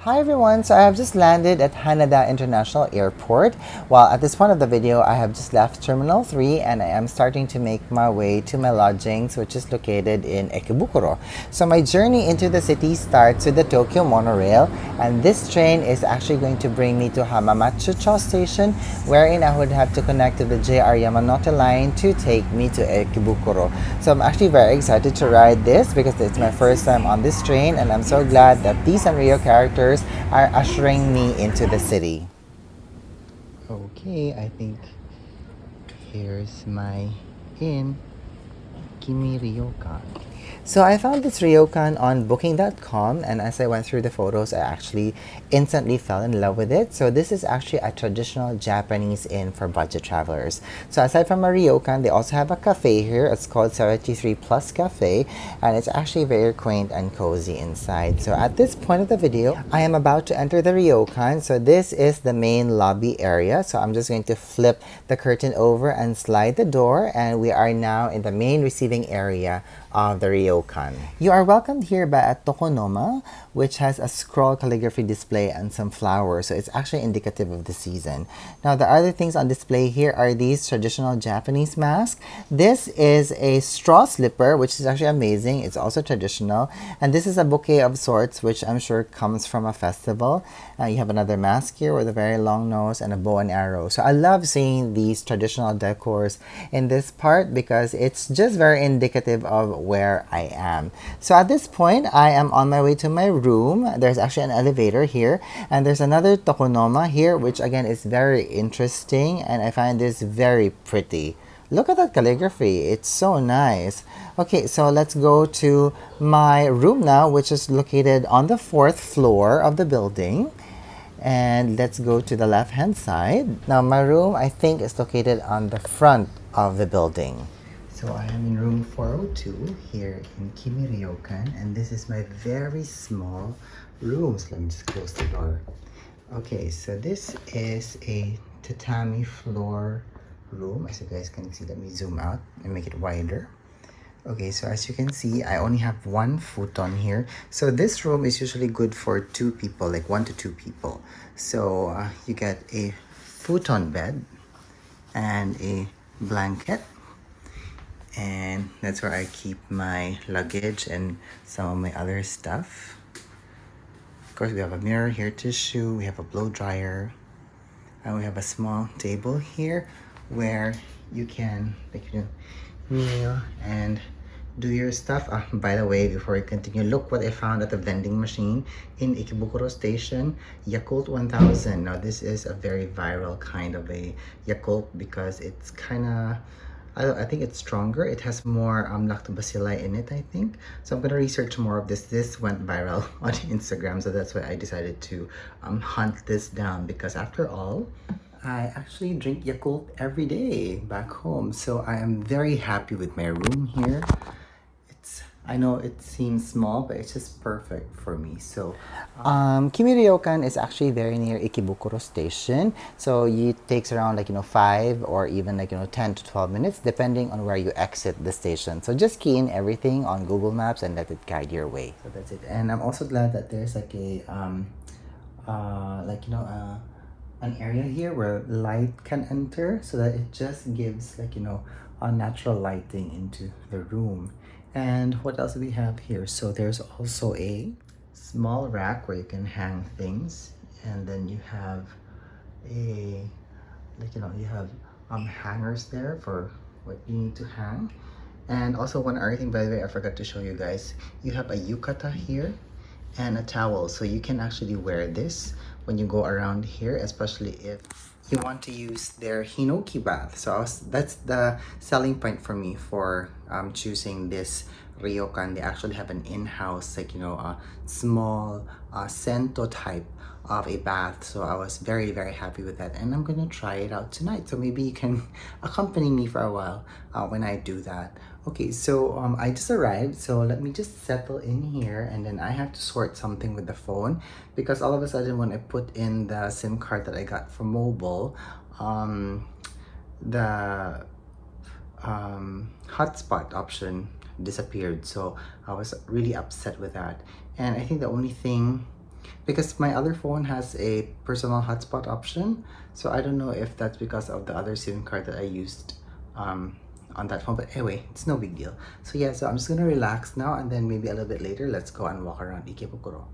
Hi everyone, so I have just landed at Haneda International Airport. Well, at this point of the video, I have just left Terminal 3 and I am starting to make my way to my lodgings, which is located in Ikebukuro. So my journey into the city starts with the Tokyo monorail, and this train is actually going to bring me to Hamamatsucho Station, wherein I would have to connect to the JR Yamanote line to take me to Ikebukuro. So I'm actually very excited to ride this because it's my first time on this train, and I'm so glad that these Sanrio characters are ushering me into the city. Okay, I think here's my inn, Kimi Ryokan. So I found this ryokan on booking.com, and as I went through the photos, I actually instantly fell in love with it. So this is actually a traditional Japanese inn for budget travelers. So aside from a ryokan, they also have a cafe here. It's called 73 Plus Cafe, and it's actually very quaint and cozy inside. So at this point of the video, I am about to enter the ryokan. So this is the main lobby area. So I'm just going to flip the curtain over and slide the door, and we are now in the main receiving area of the ryokan. You are welcomed here by a tokonoma, which has a scroll calligraphy display and some flowers, so it's actually indicative of the season. Now, the other things on display here are these traditional Japanese masks. This is a straw slipper, which is actually amazing. It's also traditional. And this is a bouquet of sorts, which I'm sure comes from a festival. You have another mask here with a very long nose and a bow and arrow. So I love seeing these traditional decors in this part because it's just very indicative of where I am. So at this point, I am on my way to my room. There's actually an elevator here, and there's another tokonoma here, which again is very interesting, and I find this very pretty. Look at that calligraphy. It's so nice. Okay, so let's go to my room now, which is located on the 4th floor of the building. And let's go to the left hand side. Now my room, I think, is located on the front of the building. So I am in room 402 here in Kimi Ryokan, and this is my very small room. So let me just close the door. Okay, so this is a tatami floor room. As you guys can see, let me zoom out and make it wider. Okay, so as you can see, I only have one futon here. So this room is usually good for 2 people, like 1 to 2 people. So you get a futon bed and a blanket. And that's where I keep my luggage and some of my other stuff. Of course, we have a mirror here, tissue, we have a blow dryer, and we have a small table here where you can kneel and do your stuff. By the way, before we continue, look what I found at the vending machine in Ikebukuro Station, Yakult 1000. Now this is a very viral kind of a Yakult because it's kind of, I think it's stronger. It has more lactobacilli in it, I think. So I'm going to research more of this. This went viral on Instagram, so that's why I decided to hunt this down, because after all, I actually drink Yakult every day back home. So I am very happy with my room here. I know it seems small, but it's just perfect for me. So, Kimi Ryokan is actually very near Ikebukuro Station. So it takes around 5 or even 10 to 12 minutes, depending on where you exit the station. So just key in everything on Google Maps and let it guide your way. So that's it. And I'm also glad that there's an area here where light can enter, so that it just gives a natural lighting into the room. And what else do we have here? So there's also a small rack where you can hang things, and then you have a you have hangers there for what you need to hang. And also one other thing, by the way, I forgot to show you guys, you have a yukata here and a towel, so you can actually wear this when you go around here, especially if you want to use their hinoki bath. So that's the selling point for me for choosing this ryokan. They actually have an in-house a small sento type of a bath, so I was very happy with that, and I'm gonna try it out tonight. So maybe you can accompany me for a while when I do that. Okay, so I just arrived, so let me just settle in here, and then I have to sort something with the phone, because all of a sudden when I put in the SIM card that I got from mobile, the hotspot option disappeared. So I was really upset with that, and I think the only thing because my other phone has a personal hotspot option. So I don't know if that's because of the other SIM card that I used on that phone. But anyway, it's no big deal. So yeah, so I'm just gonna relax now, and then maybe a little bit later, let's go and walk around Ikebukuro.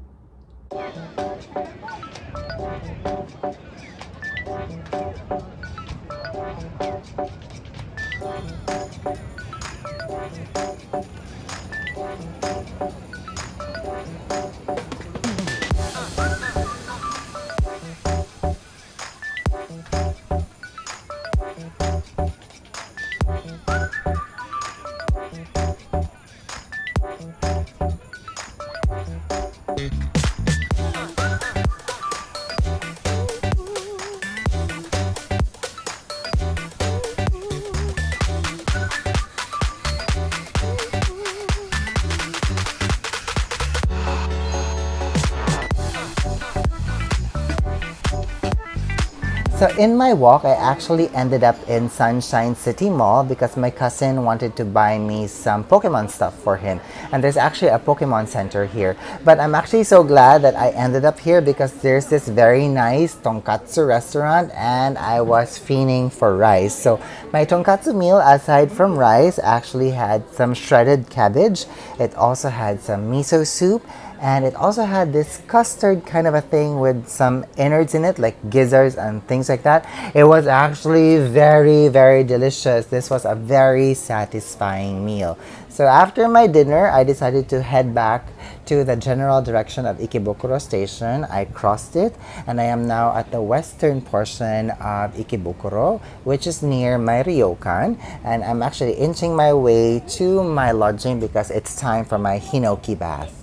So in my walk, I actually ended up in Sunshine City Mall because my cousin wanted to buy me some Pokemon stuff for him. And there's actually a Pokemon center here. But I'm actually so glad that I ended up here because there's this very nice tonkatsu restaurant and I was fiending for rice. So my tonkatsu meal, aside from rice, actually had some shredded cabbage. It also had some miso soup, and it also had this custard kind of a thing with some innards in it, like gizzards and things like that. It was actually very, very delicious. This was a very satisfying meal. So after my dinner, I decided to head back to the general direction of Ikebukuro station. I crossed it, and I am now at the western portion of Ikebukuro, which is near my ryokan, and I'm actually inching my way to my lodging because it's time for my hinoki bath.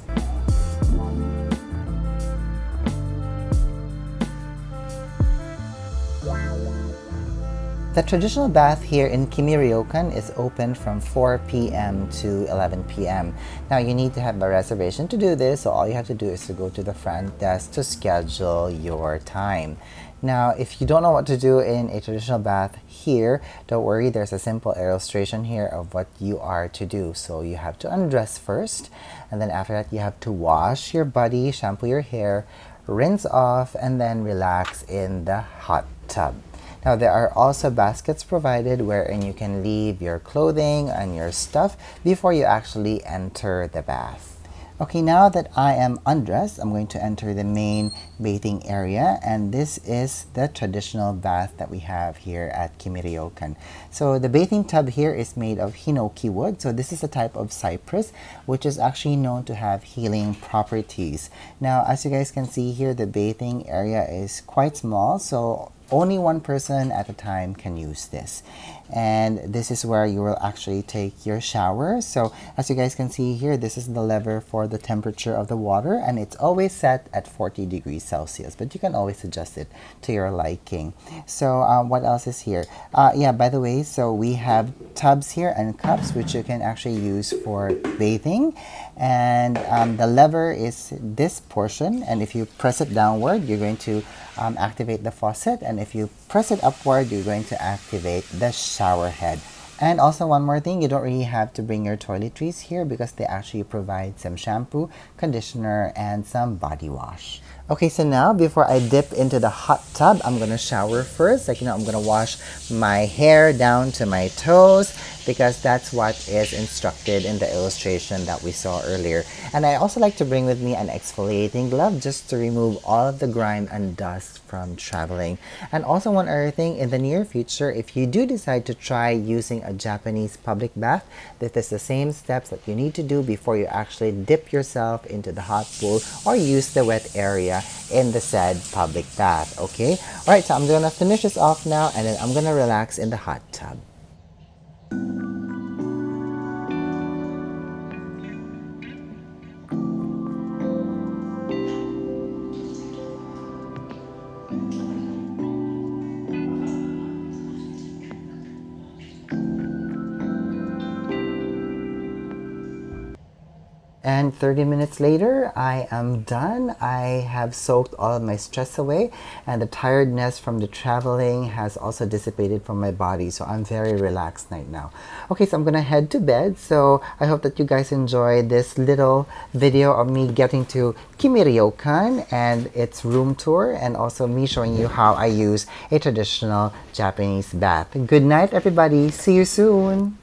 The traditional bath here in Kimi Ryokan is open from 4 p.m. to 11 p.m. Now you need to have a reservation to do this, so all you have to do is to go to the front desk to schedule your time. Now, if you don't know what to do in a traditional bath here, don't worry, there's a simple illustration here of what you are to do. So you have to undress first, and then after that you have to wash your body, shampoo your hair, rinse off, and then relax in the hot tub. Now there are also baskets provided wherein you can leave your clothing and your stuff before you actually enter the bath. Okay, now that I am undressed, I'm going to enter the main bathing area, and this is the traditional bath that we have here at Kimi Ryokan. So the bathing tub here is made of hinoki wood. So this is a type of cypress which is actually known to have healing properties. Now, as you guys can see here, the bathing area is quite small, so only one person at a time can use this. And this is where you will actually take your shower. So as you guys can see here, this is the lever for the temperature of the water, and it's always set at 40 degrees Celsius, but you can always adjust it to your liking. So what else is here? Yeah, by the way, so we have tubs here and cups which you can actually use for bathing. And the lever is this portion, and if you press it downward, you're going to activate the faucet, and if you press it upward, you're going to activate the shower head. And also one more thing, you don't really have to bring your toiletries here because they actually provide some shampoo, conditioner, and some body wash. Okay, so now before I dip into the hot tub, I'm gonna shower first. Like, I'm gonna wash my hair down to my toes because that's what is instructed in the illustration that we saw earlier. And I also like to bring with me an exfoliating glove just to remove all of the grime and dust from traveling. And also one other thing, in the near future, if you do decide to try using a Japanese public bath, this is the same steps that you need to do before you actually dip yourself into the hot pool or use the wet area in the said public bath. Okay, all right, so I'm gonna finish this off now, and then I'm gonna relax in the hot tub. And 30 minutes later, I am done. I have soaked all of my stress away, and the tiredness from the traveling has also dissipated from my body. So I'm very relaxed right now. Okay, so I'm gonna head to bed. So I hope that you guys enjoyed this little video of me getting to Kimi Ryokan and its room tour, and also me showing you how I use a traditional Japanese bath. Good night, everybody. See you soon.